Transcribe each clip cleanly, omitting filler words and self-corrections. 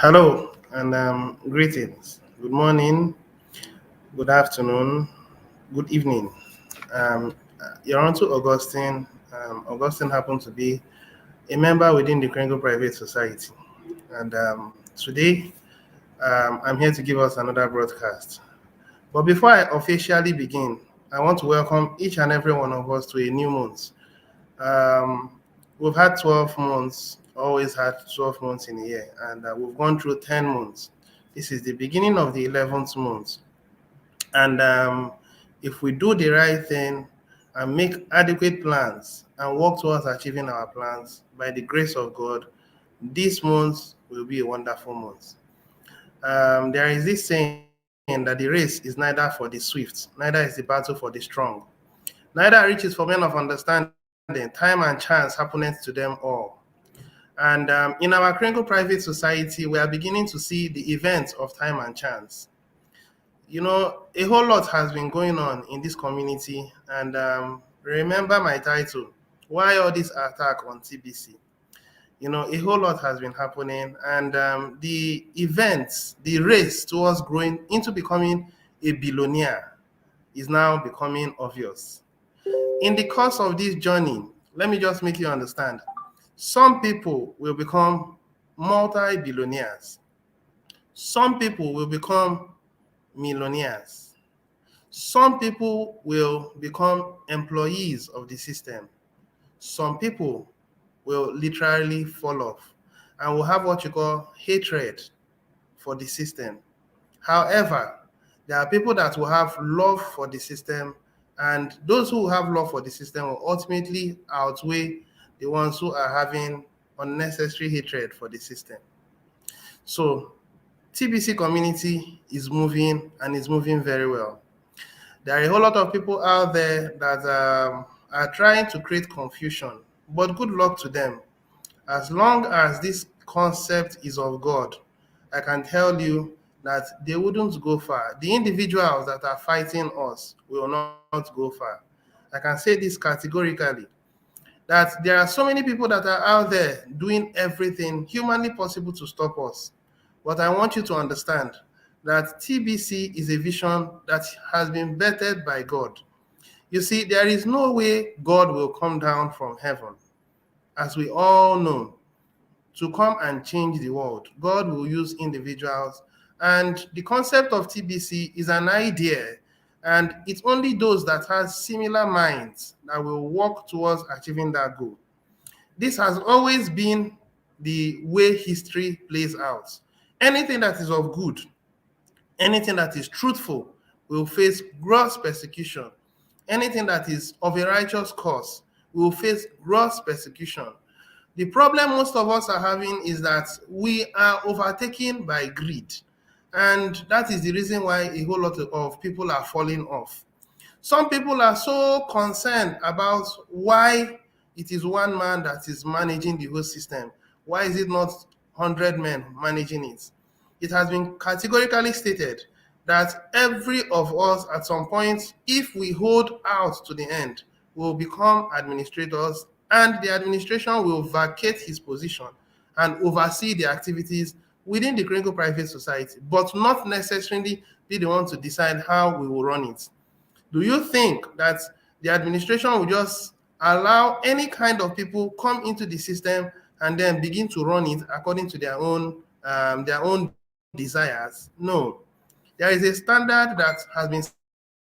Hello and greetings. Good morning, good afternoon, good evening. You're on to Augustine. Augustine happened to be a member within the Krengo Private Society. And today, I'm here to give us another broadcast. But before I officially begin, I want to welcome each and every one of us to a new month. Um, we've had 12 months, always had 12 months in a year, and we've gone through 10 months. This is the beginning of the 11th month. And if we do the right thing and make adequate plans and work towards achieving our plans by the grace of God, this month will be a wonderful month. There is this saying that the race is neither for the swift, neither is the battle for the strong. Neither riches for men of understanding, time and chance happeneth to them all. And in our Kringle Private Society, we are beginning to see the events of time and chance. A whole lot has been going on in this community, and remember my title, Why All This Attack on TBC? A whole lot has been happening, and the events, the race towards growing into becoming a billionaire is now becoming obvious. In the course of this journey, let me just make you understand. Some people will become multi-billionaires. Some people will become millionaires. Some people will become employees of the system. Some people will literally fall off and will have what you call hatred for the system. However, there are people that will have love for the system, and those who have love for the system will ultimately outweigh the ones who are having unnecessary hatred for the system. So, TBC community is moving and is moving very well. There are a whole lot of people out there that are trying to create confusion, but good luck to them. As long as this concept is of God, I can tell you that they wouldn't go far. The individuals that are fighting us will not go far. I can say this categorically, that there are so many people that are out there doing everything humanly possible to stop us. But I want you to understand that TBC is a vision that has been vetted by God. You see, there is no way God will come down from heaven, as we all know, to come and change the world. God will use individuals. And the concept of TBC is an idea, and it's only those that have similar minds that will work towards achieving that goal. This has always been the way history plays out. Anything that is of good, anything that is truthful will face gross persecution. Anything that is of a righteous cause will face gross persecution. The problem most of us are having is that we are overtaken by greed. And that is the reason why a whole lot of people are falling off. Some people are so concerned about why it is one man that is managing the whole system. Why is it not 100 men managing it? It has been categorically stated that every of us at some point, if we hold out to the end, will become administrators, and the administration will vacate his position and oversee the activities within the Krenko Private Society, but not necessarily be the one to decide how we will run it. Do you think that the administration will just allow any kind of people come into the system and then begin to run it according to their own desires? No. There is a standard that has been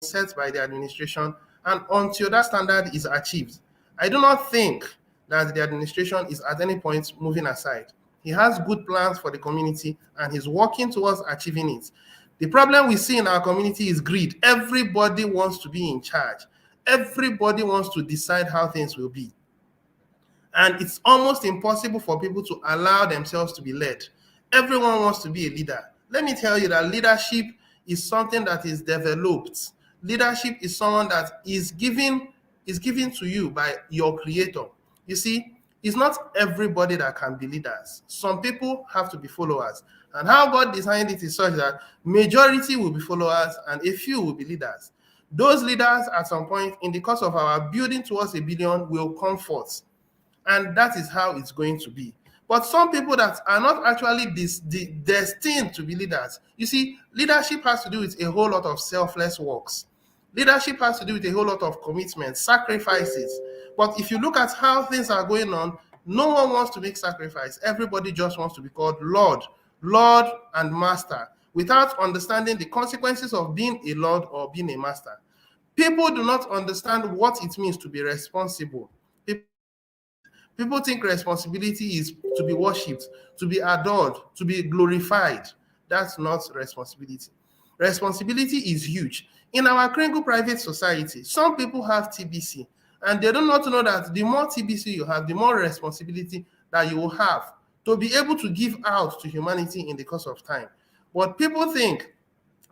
set by the administration, and until that standard is achieved, I do not think that the administration is at any point moving aside. He has good plans for the community and he's working towards achieving it. The problem we see in our community is greed. Everybody wants to be in charge. Everybody wants to decide how things will be. And it's almost impossible for people to allow themselves to be led. Everyone wants to be a leader. Let me tell you that leadership is something that is developed. Leadership is someone that is given to you by your creator. You see, it's not everybody that can be leaders. Some people have to be followers. And how God designed it is such that majority will be followers and a few will be leaders. Those leaders at some point in the course of our building towards a billion will come forth. And that is how it's going to be. But some people that are not actually destined to be leaders. You see, leadership has to do with a whole lot of selfless works. Leadership has to do with a whole lot of commitment, sacrifices. But if you look at how things are going on, no one wants to make sacrifice. Everybody just wants to be called Lord, Lord and Master, without understanding the consequences of being a Lord or being a Master. People do not understand what it means to be responsible. People think responsibility is to be worshipped, to be adored, to be glorified. That's not responsibility. Responsibility is huge. In our Kringle private society, some people have TBC, and they do not know that the more TBC you have, the more responsibility that you will have to be able to give out to humanity in the course of time. But people think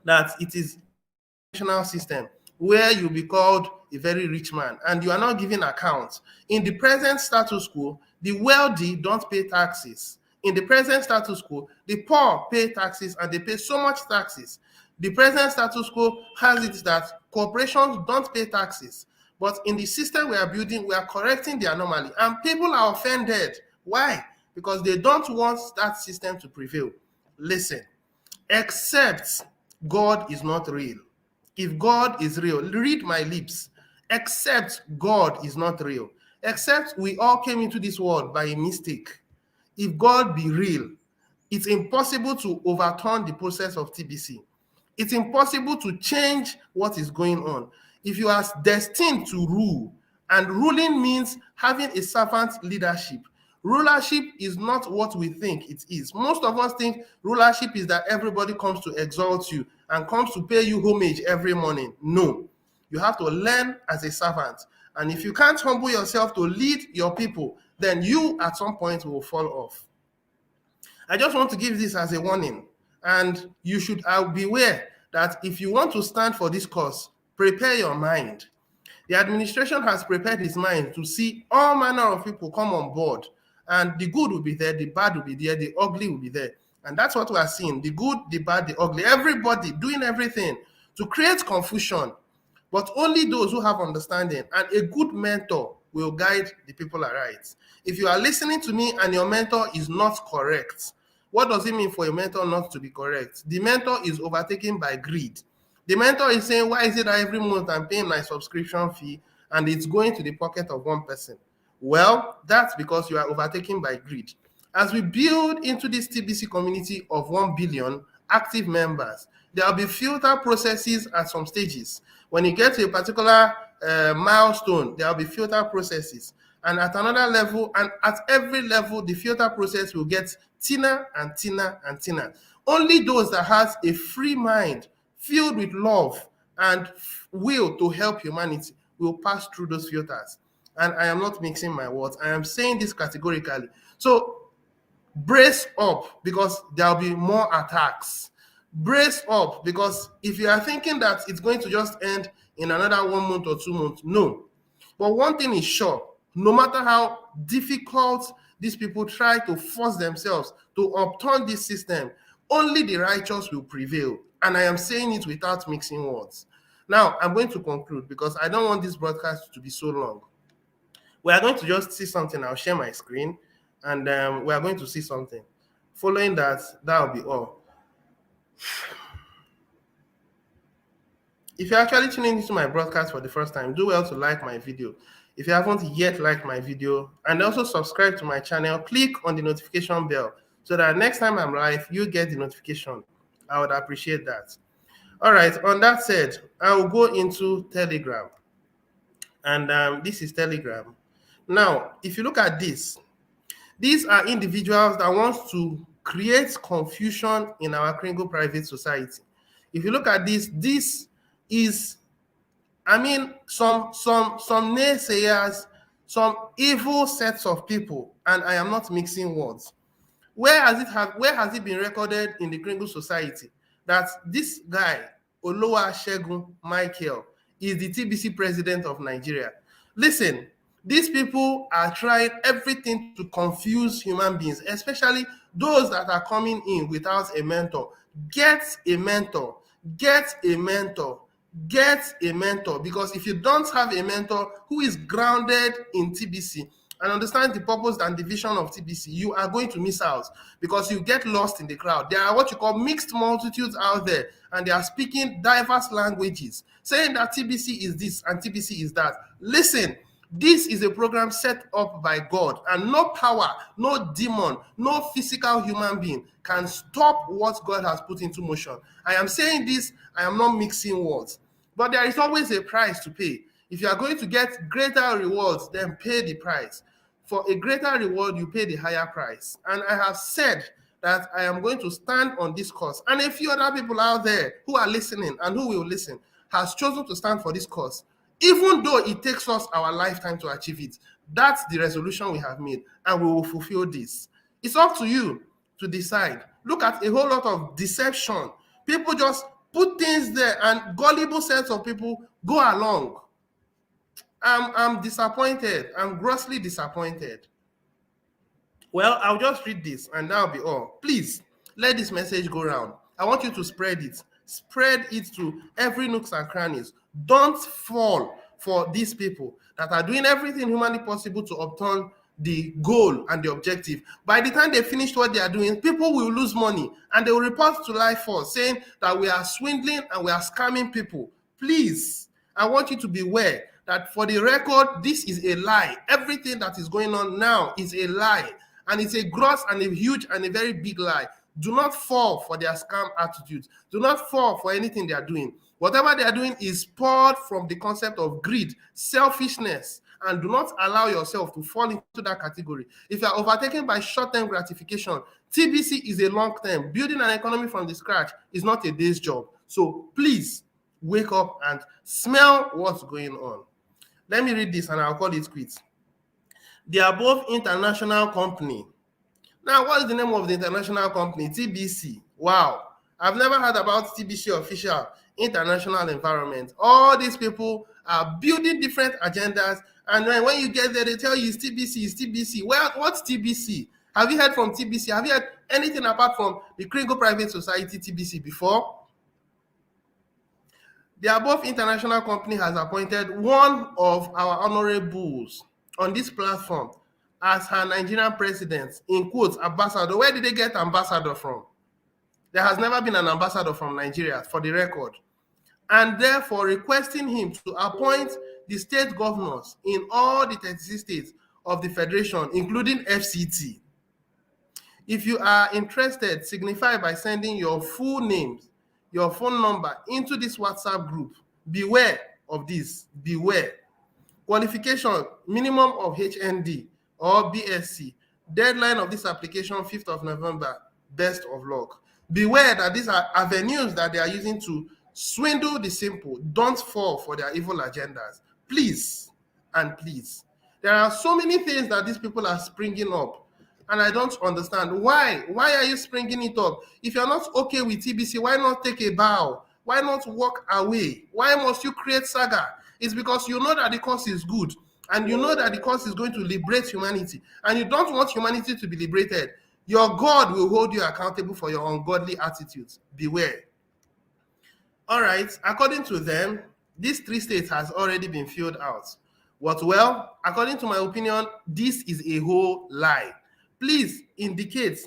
that it is a national system where you'll be called a very rich man and you are not giving accounts. In the present status quo, the wealthy don't pay taxes. In the present status quo, the poor pay taxes and they pay so much taxes. The present status quo has it that corporations don't pay taxes. But in the system we are building, we are correcting the anomaly. And people are offended. Why? Because they don't want that system to prevail. Listen, except God is not real. If God is real, read my lips. Except God is not real. Except we all came into this world by a mistake. If God be real, it's impossible to overturn the process of TBC. It's impossible to change what is going on. If you are destined to rule, and ruling means having a servant leadership. Rulership is not what we think it is. Most of us think rulership is that everybody comes to exalt you and comes to pay you homage every morning. No, you have to learn as a servant. And if you can't humble yourself to lead your people, then you at some point will fall off. I just want to give this as a warning. And you should beware that if you want to stand for this cause, prepare your mind. The administration has prepared its mind to see all manner of people come on board. And the good will be there, the bad will be there, the ugly will be there. And that's what we are seeing, the good, the bad, the ugly, everybody doing everything to create confusion. But only those who have understanding and a good mentor will guide the people aright. If you are listening to me and your mentor is not correct, what does it mean for a mentor not to be correct? The mentor is overtaken by greed. The mentor is saying, why is it that every month I'm paying my subscription fee and it's going to the pocket of one person? Well, that's because you are overtaken by greed. As we build into this TBC community of 1 billion active members, there will be filter processes at some stages. When you get to a particular milestone, there will be filter processes. And at another level, and at every level, the filter process will get thinner and thinner and thinner. Only those that has a free mind, filled with love and will to help humanity, will pass through those filters. And I am not mixing my words. I am saying this categorically. So brace up, because there will be more attacks. Brace up, because if you are thinking that it's going to just end in another 1 month or 2 months, no. But one thing is sure, no matter how difficult these people try to force themselves to upturn this system, only the righteous will prevail. And I am saying it without mixing words. Now, I'm going to conclude because I don't want this broadcast to be so long. We are going to just see something. I'll share my screen, and we are going to see something. Following that, that will be all. If you're actually tuning into my broadcast for the first time, do well to like my video. If you haven't yet liked my video, and also subscribe to my channel, click on the notification bell so that next time I'm live, you get the notification. I would appreciate that. All right, on that said, I will go into Telegram. And this is Telegram. Now, if you look at this, these are individuals that want to create confusion in our Kringle private society. If you look at this, this is, I mean, some naysayers, some evil sets of people, and I am not mixing words. Where has it been recorded in the Kringle society that this guy, Oluwasegun Michael, is the TBC president of Nigeria? Listen, these people are trying everything to confuse human beings, especially those that are coming in without a mentor. Get a mentor, get a mentor, get a mentor, because if you don't have a mentor who is grounded in TBC and understand the purpose and the vision of TBC, you are going to miss out because you get lost in the crowd. There are what you call mixed multitudes out there, and they are speaking diverse languages, saying that TBC is this and TBC is that. Listen, this is a program set up by God, and no power, no demon, no physical human being can stop what God has put into motion. I am saying this, I am not mixing words, but there is always a price to pay. If you are going to get greater rewards, then pay the price. For a greater reward, you pay the higher price. And I have said that I am going to stand on this cause. And a few other people out there who are listening and who will listen has chosen to stand for this cause, even though it takes us our lifetime to achieve it. That's the resolution we have made, and we will fulfill this. It's up to you to decide. Look at a whole lot of deception. People just put things there, and gullible sets of people go along. I'm disappointed. I'm grossly disappointed. Well, I'll just read this, and that'll be all. Please, let this message go around. I want you to spread it. Spread it to every nooks and crannies. Don't fall for these people that are doing everything humanly possible to obtain the goal and the objective. By the time they finish what they are doing, people will lose money, and they will report to Life Force saying that we are swindling and we are scamming people. Please, I want you to beware that, for the record, this is a lie. Everything that is going on now is a lie, and it's a gross and a huge and a very big lie. Do not fall for their scam attitudes. Do not fall for anything they are doing. Whatever they are doing is poured from the concept of greed, selfishness, and do not allow yourself to fall into that category. If you are overtaken by short-term gratification, TBC is a long-term. Building an economy from the scratch is not a day's job. So please wake up and smell what's going on. Let me read this and I'll call it quits. The above international company. Now, what is the name of the international company? TBC. Wow. I've never heard about TBC official international environment. All these people are building different agendas, and when you get there, they tell you it's TBC, it's TBC. Well, what's TBC? Have you heard from TBC? Have you heard anything apart from the Kringle Private Society TBC before? The above international company has appointed one of our honorables on this platform as her Nigerian president, in quotes, ambassador. Where did they get ambassador from? There has never been an ambassador from Nigeria, for the record. And therefore requesting him to appoint the state governors in all the 36 states of the Federation, including FCT. If you are interested, signify by sending your full names, your phone number into this WhatsApp group. Beware of this, beware. Qualification, minimum of HND or BSc. Deadline of this application, 5th of November. Best of luck. Beware that these are avenues that they are using to swindle the simple. Don't fall for their evil agendas. Please and please. There are so many things that these people are springing up, and I don't understand. Why? Why are you springing it up? If you're not okay with TBC, why not take a bow? Why not walk away? Why must you create saga? It's because you know that the cause is good, and you know that the cause is going to liberate humanity, and you don't want humanity to be liberated. Your God will hold you accountable for your ungodly attitudes. Beware. All right, according to them, these 3 states has already been filled out. What? Well, according to my opinion, this is a whole lie. Please indicate.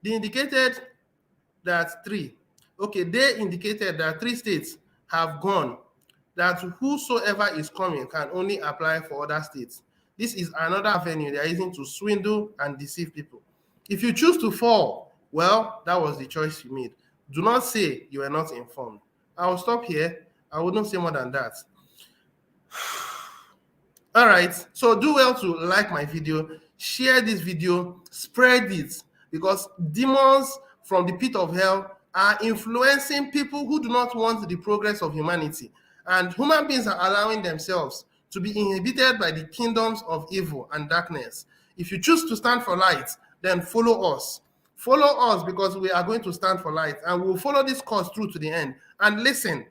They indicated that 3. Okay, they indicated that 3 states have gone, that whosoever is coming can only apply for other states. This is another avenue they are using to swindle and deceive people. If you choose to fall, well, that was the choice you made. Do not say you were not informed. I will stop here. I wouldn't say more than that. All right, so do well to like my video, share this video, spread it, because demons from the pit of hell are influencing people who do not want the progress of humanity. And human beings are allowing themselves to be inhibited by the kingdoms of evil and darkness. If you choose to stand for light, then follow us. Follow us, because we are going to stand for light, and we'll follow this cause through to the end. And listen,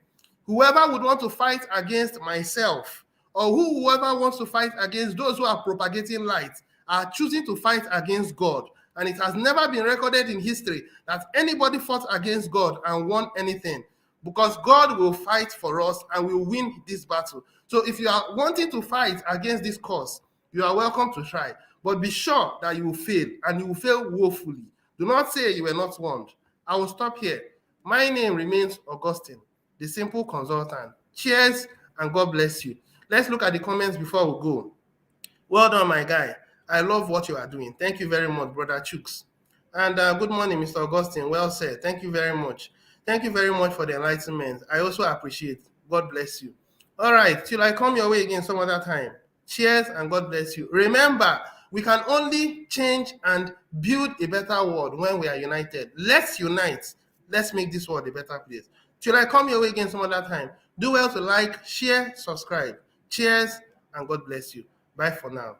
whoever would want to fight against myself, or whoever wants to fight against those who are propagating light, are choosing to fight against God. And it has never been recorded in history that anybody fought against God and won anything, because God will fight for us and will win this battle. So if you are wanting to fight against this cause, You are welcome to try, but be sure that you will fail, and you will fail woefully. Do not say you were not warned. I will stop here. My name remains Augustine, the simple consultant. Cheers and God bless you. Let's look at the comments before we go. Well done, my guy. I love what you are doing. Thank you very much, Brother Chooks. And good morning, Mr. Augustine. Well said. Thank you very much. Thank you very much for the enlightenment. I also appreciate. God bless you. All right, till I come your way again some other time. Cheers and God bless you. Remember, we can only change and build a better world when we are united. Let's unite. Let's make this world a better place. Till I come your way again some other time, do well to like, share, subscribe. Cheers and God bless you. Bye for now.